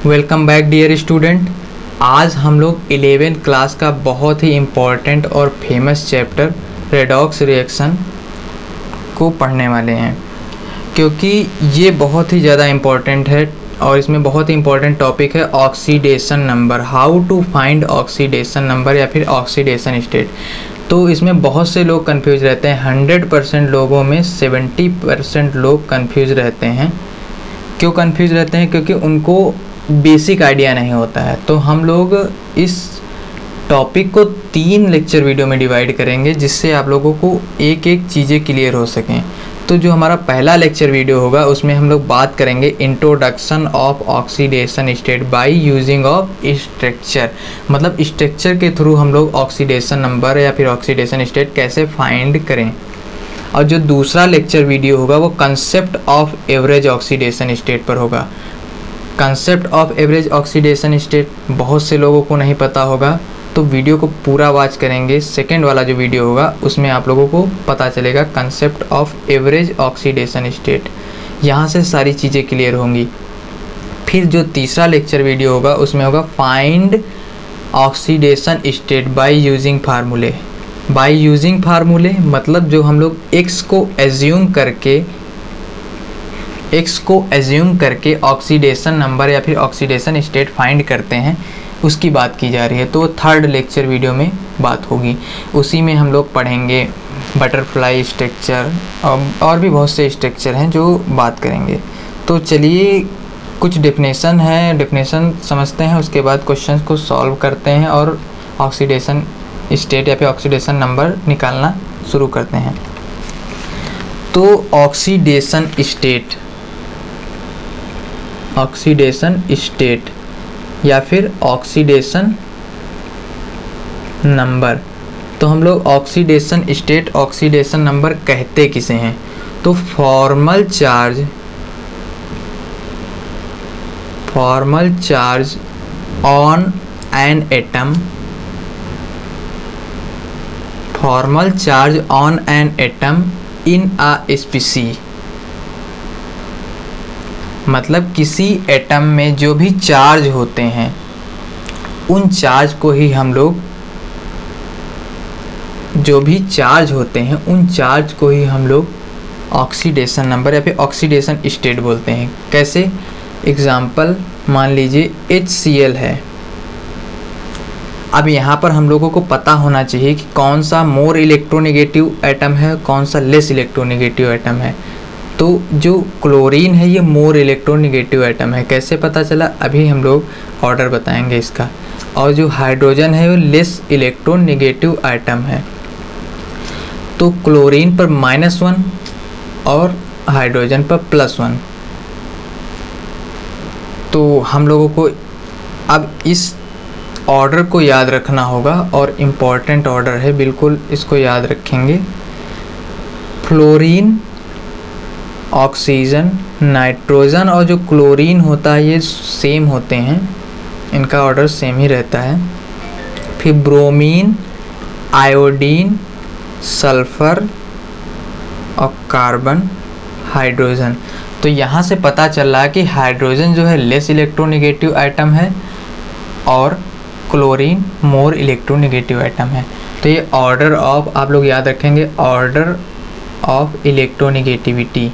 Welcome back dear student. आज हम लोग 11th क्लास का बहुत ही इम्पॉर्टेंट और फेमस चैप्टर रेडॉक्स रिएक्शन को पढ़ने वाले हैं, क्योंकि ये बहुत ही ज़्यादा इम्पॉर्टेंट है और इसमें बहुत ही इम्पॉर्टेंट टॉपिक है oxidation number, how to find oxidation number या फिर ऑक्सीडेशन स्टेट। तो इसमें बहुत से लोग कंफ्यूज रहते हैं, 100% लोगों में 70% लोग कंफ्यूज रहते हैं। क्यों कंफ्यूज रहते हैं? क्योंकि उनको बेसिक आइडिया नहीं होता है। तो हम लोग इस टॉपिक को 3 लेक्चर वीडियो में डिवाइड करेंगे, जिससे आप लोगों को एक एक चीज़ें क्लियर हो सकें। तो जो हमारा पहला लेक्चर वीडियो होगा उसमें हम लोग बात करेंगे introduction of oxidation state by using of structure, मतलब स्ट्रक्चर के थ्रू हम लोग ऑक्सीडेशन नंबर या फिर ऑक्सीडेशन स्टेट कैसे फाइंड करें। और जो दूसरा लेक्चर वीडियो होगा वो concept of average oxidation state पर होगा। Concept of average oxidation state बहुत से लोगों को नहीं पता होगा, तो वीडियो को पूरा वॉच करेंगे। सेकेंड वाला जो वीडियो होगा उसमें आप लोगों को पता चलेगा concept of average oxidation state, यहाँ से सारी चीज़ें क्लियर होंगी। फिर जो तीसरा लेक्चर वीडियो होगा उसमें होगा find oxidation state by using फार्मूले। बाय यूजिंग फार्मूले मतलब जो हम लोग एक्स को एज्यूम करके ऑक्सीडेशन नंबर या फिर ऑक्सीडेशन स्टेट फाइंड करते हैं, उसकी बात की जा रही है। तो थर्ड लेक्चर वीडियो में बात होगी, उसी में हम लोग पढ़ेंगे बटरफ्लाई स्ट्रक्चर और भी बहुत से स्ट्रक्चर हैं जो बात करेंगे। तो चलिए कुछ डेफिनेशन है, डेफिनेशन समझते हैं, उसके बाद क्वेश्चन को सॉल्व करते हैं और ऑक्सीडेशन स्टेट या फिर ऑक्सीडेशन नंबर निकालना शुरू करते हैं। तो ऑक्सीडेशन स्टेट या फिर ऑक्सीडेशन नंबर, तो हम लोग ऑक्सीडेशन स्टेट ऑक्सीडेशन नंबर कहते किसे हैं? तो formal charge on an atom, formal charge on an atom in अ स्पीसी, मतलब किसी एटम में जो भी चार्ज होते हैं उन चार्ज को ही हम लोग ऑक्सीडेशन नंबर या फिर ऑक्सीडेशन स्टेट बोलते हैं। कैसे? एग्जाम्पल मान लीजिए HCl है। अब यहाँ पर हम लोगों को पता होना चाहिए कि कौन सा मोर इलेक्ट्रोनेगेटिव एटम है, कौन सा लेस इलेक्ट्रोनेगेटिव एटम है। तो जो क्लोरीन है ये मोर इलेक्ट्रोनेगेटिव एटम है। कैसे पता चला? अभी हम लोग ऑर्डर बताएंगे इसका। और जो हाइड्रोजन है वो लेस इलेक्ट्रोनेगेटिव एटम है। तो क्लोरीन पर -1 और हाइड्रोजन पर +1। तो हम लोगों को अब इस ऑर्डर को याद रखना होगा और इम्पॉर्टेंट ऑर्डर है, बिल्कुल इसको याद रखेंगे। फ्लोरीन, ऑक्सीजन, नाइट्रोजन और जो क्लोरीन होता है ये सेम होते हैं, इनका ऑर्डर सेम ही रहता है। फिर ब्रोमीन, आयोडीन, सल्फर और कार्बन, हाइड्रोजन। तो यहाँ से पता चल रहा है कि हाइड्रोजन जो है लेस इलेक्ट्रोनेगेटिव एटम है और क्लोरीन मोर इलेक्ट्रोनेगेटिव एटम है। तो ये ऑर्डर ऑफ आप लोग याद रखेंगे, ऑर्डर ऑफ इलेक्ट्रोनेगेटिविटी।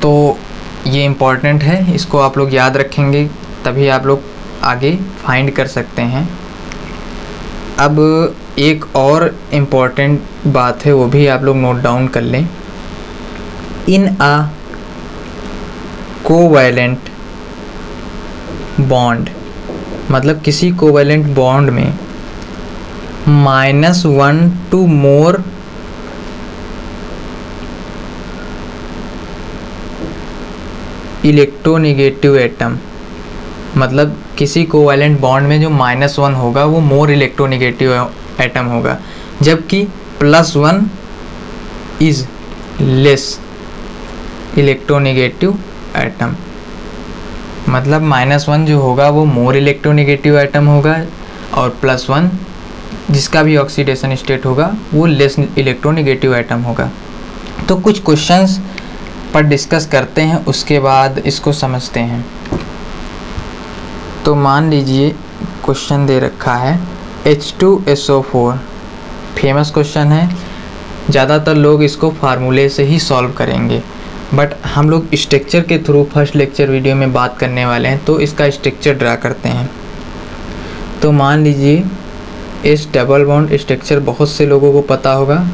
तो ये इम्पॉर्टेंट है, इसको आप लोग याद रखेंगे तभी आप लोग आगे फाइंड कर सकते हैं। अब एक और इम्पॉर्टेंट बात है, वो भी आप लोग नोट डाउन कर लें। इन अ कोवैलेंट बॉन्ड, मतलब किसी कोवैलेंट बॉन्ड में -1 टू मोर इलेक्ट्रोनेगेटिव एटम, मतलब किसी कोवैलेंट बॉन्ड में जो -1 होगा वो मोर इलेक्ट्रोनेगेटिव एटम होगा, जबकि +1 इज लेस इलेक्ट्रोनेगेटिव एटम। मतलब -1 जो होगा वो मोर इलेक्ट्रोनेगेटिव एटम होगा और +1 जिसका भी ऑक्सीडेशन स्टेट होगा वो लेस इलेक्ट्रोनेगेटिव एटम होगा। तो कुछ क्वेश्चंस पर डिस्कस करते हैं, उसके बाद इसको समझते हैं। तो मान लीजिए क्वेश्चन दे रखा है H2SO4, फेमस क्वेश्चन है, ज़्यादातर लोग इसको फार्मूले से ही सॉल्व करेंगे, बट हम लोग स्ट्रक्चर के थ्रू फर्स्ट लेक्चर वीडियो में बात करने वाले हैं, तो इसका स्ट्रक्चर ड्रा करते हैं। तो मान लीजिए इस डबल बॉन्ड स्ट्रक्चर बहुत से लोगों को पता होगा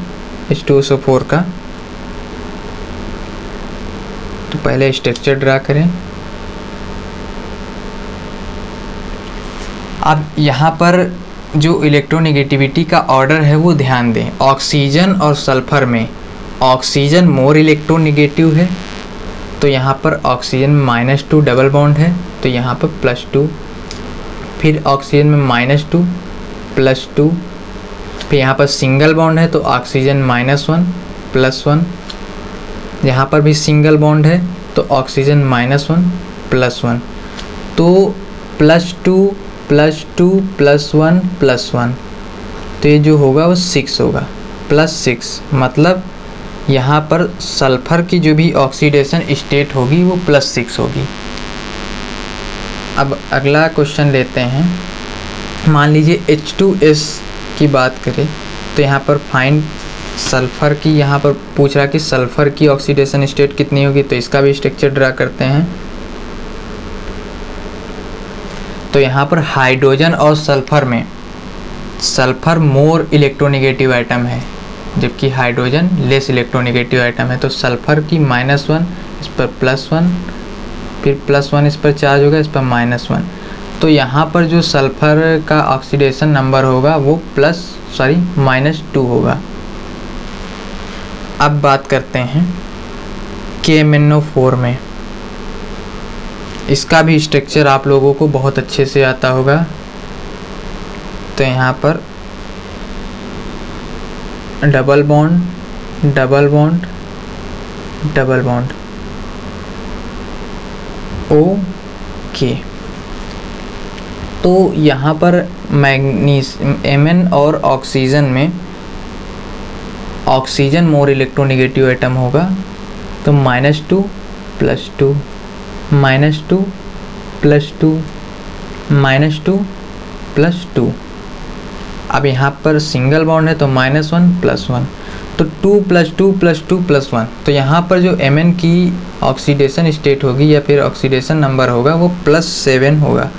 H2SO4 का। तो पहले स्ट्रक्चर ड्रा करें। अब यहाँ पर जो इलेक्ट्रोनेगेटिविटी का ऑर्डर है वो ध्यान दें। ऑक्सीजन और सल्फर में ऑक्सीजन मोर इलेक्ट्रोनेगेटिव है, तो यहाँ पर ऑक्सीजन में -2 डबल बॉन्ड है, तो यहाँ पर +2। फिर ऑक्सीजन में -2 +2, फिर यहाँ पर सिंगल बॉन्ड है तो ऑक्सीजन -1 +1, यहाँ पर भी सिंगल बॉन्ड है तो ऑक्सीजन -1 +1, तो +2 +2 +1 +1, तो ये जो होगा वो 6 होगा, +6। मतलब यहाँ पर सल्फर की जो भी ऑक्सीडेशन स्टेट होगी वो +6 होगी। अब अगला क्वेश्चन लेते हैं। मान लीजिए H2S की बात करें, तो यहाँ पर फाइंड सल्फ़र की, यहाँ पर पूछ रहा कि सल्फ़र की ऑक्सीडेशन स्टेट कितनी होगी, तो इसका भी स्ट्रक्चर ड्रा करते हैं। तो यहाँ पर हाइड्रोजन और सल्फ़र में सल्फ़र मोर इलेक्ट्रोनेगेटिव आइटम है, जबकि हाइड्रोजन लेस इलेक्ट्रोनेगेटिव आइटम है। तो सल्फ़र की -1, इस पर +1, फिर +1 इस पर चार्ज होगा, इस पर -1, तो यहाँ पर जो सल्फ़र का ऑक्सीडेशन नंबर होगा वो -2 होगा। अब बात करते हैं KMnO4 में। इसका भी स्ट्रक्चर आप लोगों को बहुत अच्छे से आता होगा। तो यहाँ पर double bond double bond double bond, okay. तो यहाँ पर Mn और ऑक्सीजन में ऑक्सीजन मोर इलेक्ट्रोनेगेटिव आइटम होगा, तो -2 +2 -2 +2 -2 +2। अब यहाँ पर सिंगल बॉन्ड है तो -1 +1, तो 2 +2 +2 +1, तो यहाँ पर जो Mn की ऑक्सीडेशन स्टेट होगी या फिर ऑक्सीडेशन नंबर होगा वो +7 होगा।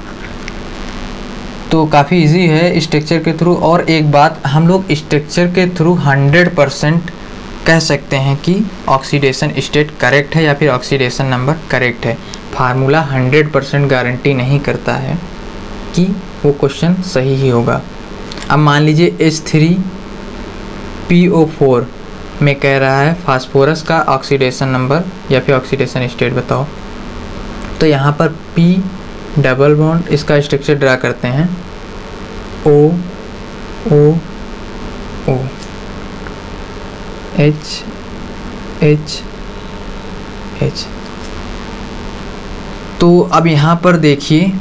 तो काफ़ी इजी है स्ट्रक्चर के थ्रू। और एक बात, हम लोग स्ट्रक्चर के थ्रू 100% कह सकते हैं कि ऑक्सीडेशन स्टेट करेक्ट है या फिर ऑक्सीडेशन नंबर करेक्ट है। फार्मूला 100% गारंटी नहीं करता है कि वो क्वेश्चन सही ही होगा। अब मान लीजिए H3PO4 में कह रहा है फास्फोरस का ऑक्सीडेशन नंबर या फिर ऑक्सीडेशन स्टेट बताओ। तो यहाँ पर P डबल बॉन्ड, इसका स्ट्रक्चर ड्रा करते हैं। O O O H H H। तो अब यहाँ पर देखिए,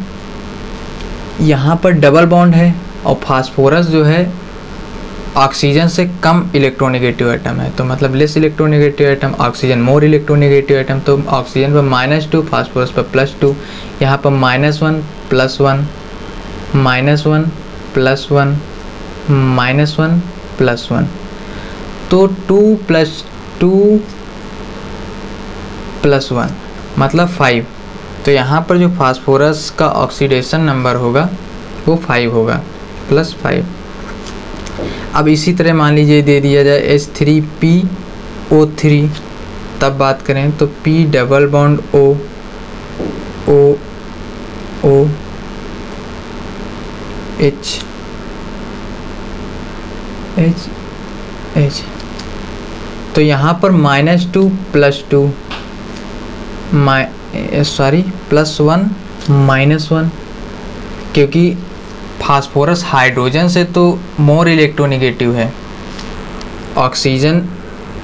यहाँ पर डबल बॉन्ड है और फास्फोरस जो है ऑक्सीजन से कम इलेक्ट्रोनेगेटिव आइटम है, तो मतलब less electronegative item, oxygen more electronegative item, तो ऑक्सीजन पर -2 फास्फोरस पर +2, यहाँ पर -1 +1 -1 +1 -1 +1, तो 2 + 2 +1 मतलब 5। तो यहाँ पर जो फास्फोरस का ऑक्सीडेशन नंबर होगा वो 5 होगा, +5। अब इसी तरह मान लीजिए दे दिया जाए H3PO3, तब बात करें तो P double bond O O O H H H। तो यहाँ पर -2 +2 +1 -1, क्योंकि फास्फोरस हाइड्रोजन से तो मोर इलेक्ट्रोनेगेटिव है, ऑक्सीजन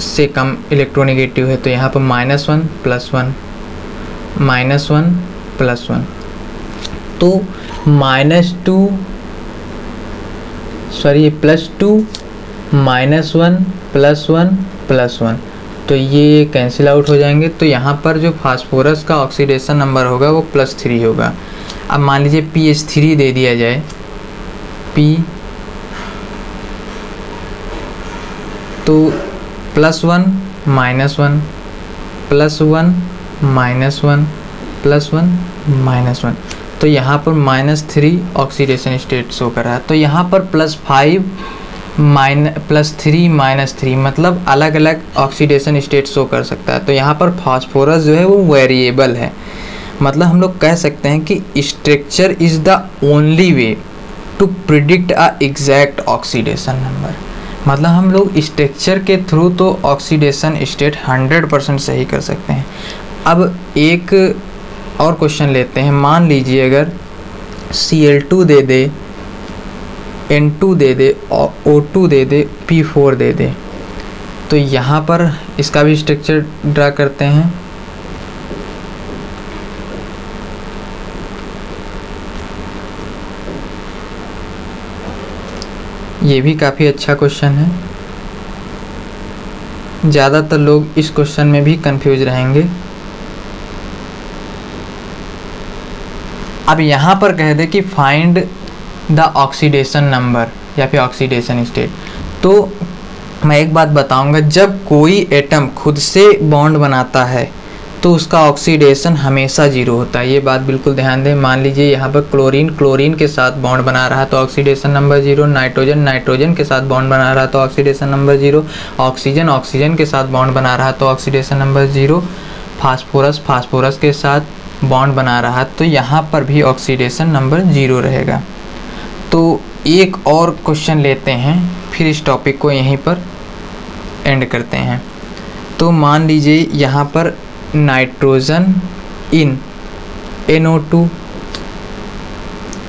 से कम इलेक्ट्रोनेगेटिव है, तो यहाँ पर -1 +1 -1 +1, तो +2 +1 -1 +1 +1, तो ये कैंसिल आउट हो जाएंगे। तो यहाँ पर जो फास्फोरस का ऑक्सीडेशन नंबर होगा वो +3 होगा। अब मान लीजिए PH3 दे दिया जाए, P तो +1 -1 +1 -1 +1 -1, तो यहाँ पर -3 ऑक्सीडेशन स्टेट शो कर रहा है। तो यहाँ पर +5 +3 -3 मतलब अलग अलग ऑक्सीडेशन स्टेट शो कर सकता है। तो यहाँ पर फास्फोरस जो है वो वेरिएबल है, मतलब हम लोग कह सकते हैं कि structure is the only way to predict a exact oxidation number. मतलब हम लोग स्ट्रक्चर के थ्रू तो ऑक्सीडेशन स्टेट 100% सही कर सकते हैं। अब एक और क्वेश्चन लेते हैं। मान लीजिए अगर Cl2 दे दे, N2 दे दे, O2 दे दे, P4 दे दे, तो यहाँ पर इसका भी स्ट्रक्चर ड्रा करते हैं। ये भी काफ़ी अच्छा क्वेश्चन है, ज़्यादातर लोग इस क्वेश्चन में भी कंफ्यूज रहेंगे। अब यहाँ पर कह दे कि फाइंड द ऑक्सीडेशन नंबर या फिर ऑक्सीडेशन स्टेट, तो मैं एक बात बताऊंगा, जब कोई एटम खुद से बॉन्ड बनाता है तो उसका ऑक्सीडेशन हमेशा 0 होता है। ये बात बिल्कुल ध्यान दें। मान लीजिए यहाँ पर क्लोरीन के साथ बॉन्ड बना रहा है तो ऑक्सीडेशन नंबर 0, नाइट्रोजन के साथ बॉन्ड बना रहा है तो ऑक्सीडेशन नंबर 0, ऑक्सीजन के साथ बॉन्ड बना रहा है तो ऑक्सीडेशन नंबर 0, फास्फोरस के साथ बॉन्ड बना रहा है तो यहाँ पर भी ऑक्सीडेशन नंबर 0 रहेगा। तो एक और क्वेश्चन लेते हैं, फिर इस टॉपिक को यहीं पर एंड करते हैं। तो मान लीजिए यहाँ पर nitrogen in NO2,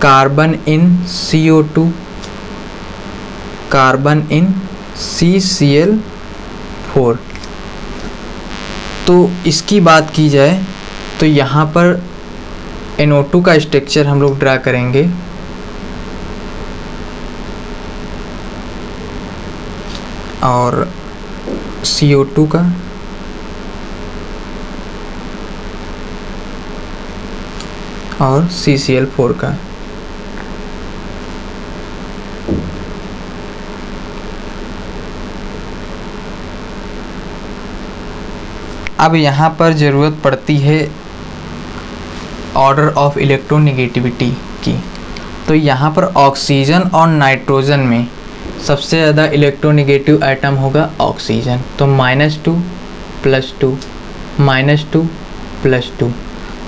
carbon in CO2, carbon in CCl4। तो इसकी बात की जाए तो यहाँ पर NO2 का स्ट्रक्चर हम लोग ड्रा करेंगे। और CO2 का, और CCl4 का। अब यहाँ पर ज़रूरत पड़ती है ऑर्डर ऑफ इलेक्ट्रोनेगेटिविटी की। तो यहाँ पर ऑक्सीजन और नाइट्रोजन में सबसे ज़्यादा इलेक्ट्रोनेगेटिव आइटम होगा ऑक्सीजन, तो -2 +2 -2 +2।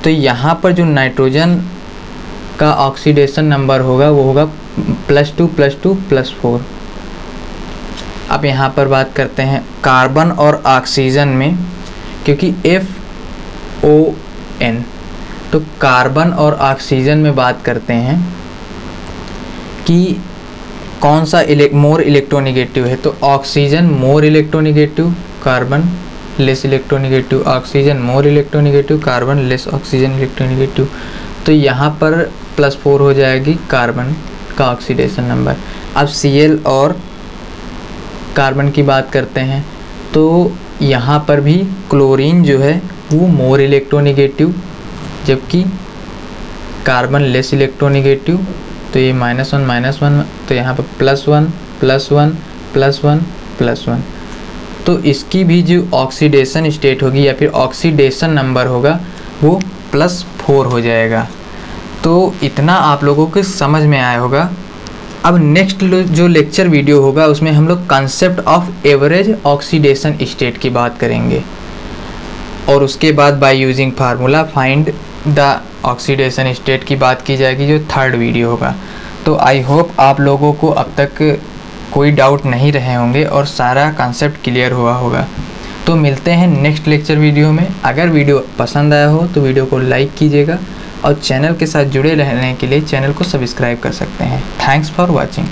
तो यहाँ पर जो नाइट्रोजन का ऑक्सीडेशन नंबर होगा वो होगा +2 +2 +4। अब यहाँ पर बात करते हैं कार्बन और ऑक्सीजन में, क्योंकि FON, तो कार्बन और ऑक्सीजन में बात करते हैं कि कौन सा मोर इलेक्ट्रोनेगेटिव है। तो oxygen more electronegative, carbon less electronegative, oxygen more electronegative, carbon less oxygen electronegative. तो यहाँ पर +4 हो जाएगी कार्बन का ऑक्सीडेशन नंबर। अब Cl और कार्बन की बात करते हैं तो यहाँ पर भी क्लोरीन जो है वो मोर इलेक्ट्रोनेगेटिव, जबकि कार्बन लेस इलेक्ट्रोनेगेटिव। तो ये -1 तो यहाँ पर +1 +1 +1 +1। तो इसकी भी जो ऑक्सीडेशन स्टेट होगी या फिर ऑक्सीडेशन नंबर होगा वो +4 हो जाएगा। तो इतना आप लोगों को समझ में आया होगा। अब नेक्स्ट जो लेक्चर वीडियो होगा उसमें हम लोग concept of average oxidation state की बात करेंगे, और उसके बाद by using formula find the oxidation state की बात की जाएगी, जो थर्ड वीडियो होगा। तो आई होप आप लोगों को अब तक कोई डाउट नहीं रहे होंगे और सारा कंसेप्ट क्लियर हुआ होगा। तो मिलते हैं नेक्स्ट लेक्चर वीडियो में। अगर वीडियो पसंद आया हो तो वीडियो को लाइक कीजिएगा और चैनल के साथ जुड़े रहने के लिए चैनल को सब्सक्राइब कर सकते हैं। Thanks for watching.